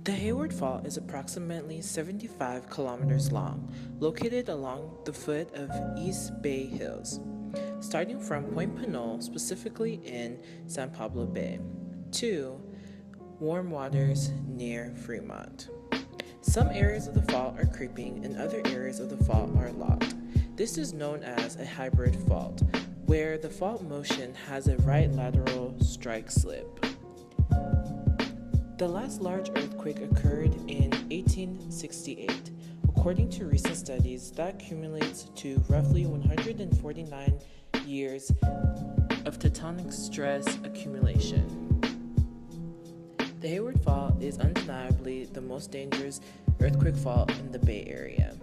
The Hayward Fault is approximately 75 kilometers long, located along the foot of East Bay Hills, starting from Point Pinole, specifically in San Pablo Bay, to warm waters near Fremont. Some areas of the fault are creeping and other areas of the fault are locked. This is known as a hybrid fault, where the fault motion has a right lateral strike slip. The last large earthquake occurred in 1868. According to recent studies, that accumulates to roughly 149 years of tectonic stress accumulation. The Hayward Fault is undeniably the most dangerous earthquake fault in the Bay Area.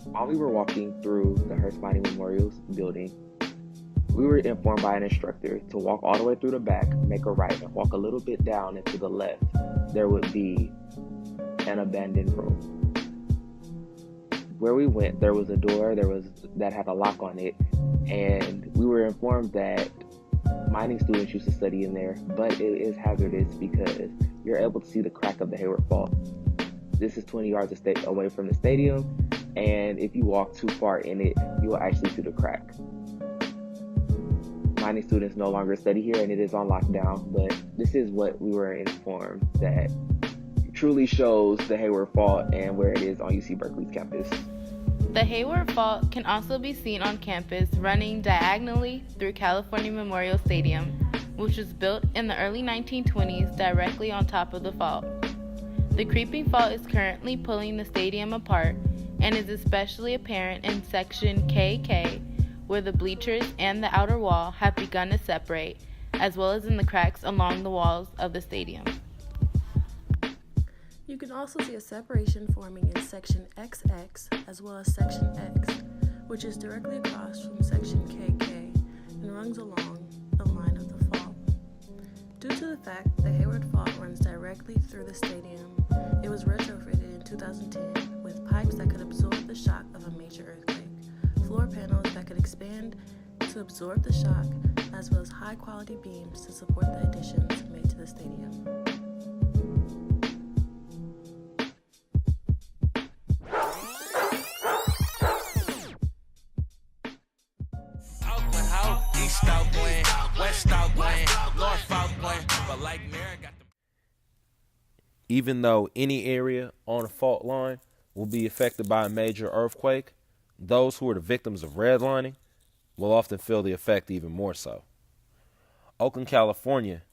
While we were walking through the Hearst Mining Memorials building, we were informed by an instructor to walk all the way through the back, make a right, and walk a little bit down and to the left. There would be an abandoned room. Where we went, there was a door that had a lock on it, and we were informed that mining students used to study in there, but it is hazardous because you're able to see the crack of the Hayward Fault. This is 20 yards away from the stadium, and if you walk too far in it, you will actually see the crack. Mining students no longer study here, and it is on lockdown, but this is what we were informed that truly shows the Hayward Fault and where it is on UC Berkeley's campus. The Hayward Fault can also be seen on campus running diagonally through California Memorial Stadium, which was built in the early 1920s directly on top of the fault. The creeping fault is currently pulling the stadium apart and is especially apparent in section KK, where the bleachers and the outer wall have begun to separate, as well as in the cracks along the walls of the stadium. You can also see a separation forming in section XX as well as section X, which is directly across from section KK and runs along the line of the fault. Due to the fact the Hayward Fault runs directly through the stadium, it was retrofitted in 2010 with pipes that could absorb the shock of a major earthquake, floor panels that could expand to absorb the shock, as well as high-quality beams to support the additions made to the stadium. Even though any area on a fault line will be affected by a major earthquake, those who are the victims of redlining will often feel the effect even more so. Oakland, California,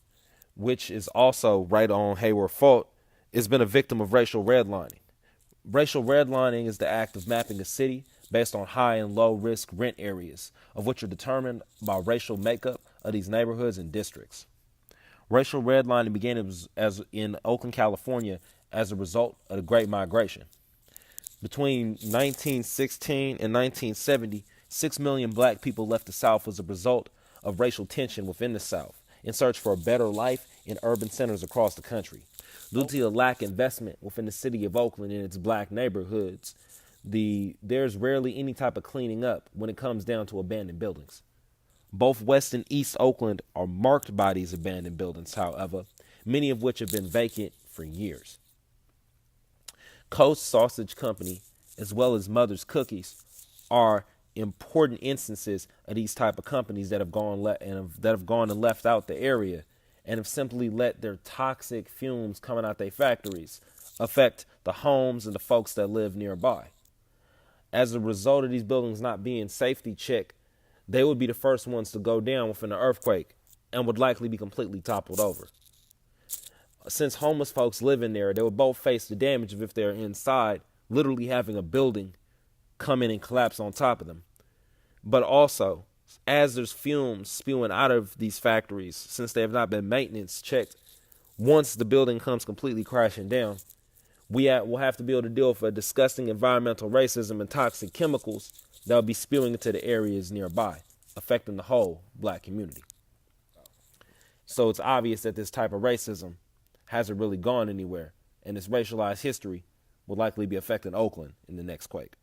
which is also right on Hayward Fault, has been a victim of racial redlining. Racial redlining is the act of mapping a city based on high and low risk rent areas, of which are determined by racial makeup of these neighborhoods and districts. Racial redlining began as in Oakland, California, as a result of the Great Migration. Between 1916 and 1970, 6 million black people left the South as a result of racial tension within the South in search for a better life in urban centers across the country. Due to the lack of investment within the city of Oakland and its black neighborhoods, there's rarely any type of cleaning up when it comes down to abandoned buildings. Both West and East Oakland are marked by these abandoned buildings, however, many of which have been vacant for years. Coast Sausage Company, as well as Mother's Cookies, are important instances of these type of companies that have gone and left out the area and have simply let their toxic fumes coming out their factories affect the homes and the folks that live nearby. As a result of these buildings not being safety checked, they would be the first ones to go down within an earthquake and would likely be completely toppled over. since homeless folks live in there, they would both face the damage of, if they're inside, literally having a building come in and collapse on top of them. But also, as there's fumes spewing out of these factories, since they have not been maintenance checked, once the building comes completely crashing down, we'll have to be able to deal with a disgusting environmental racism and toxic chemicals that will be spewing into the areas nearby, affecting the whole black community. So it's obvious that this type of racism hasn't really gone anywhere, and this racialized history will likely be affecting Oakland in the next quake.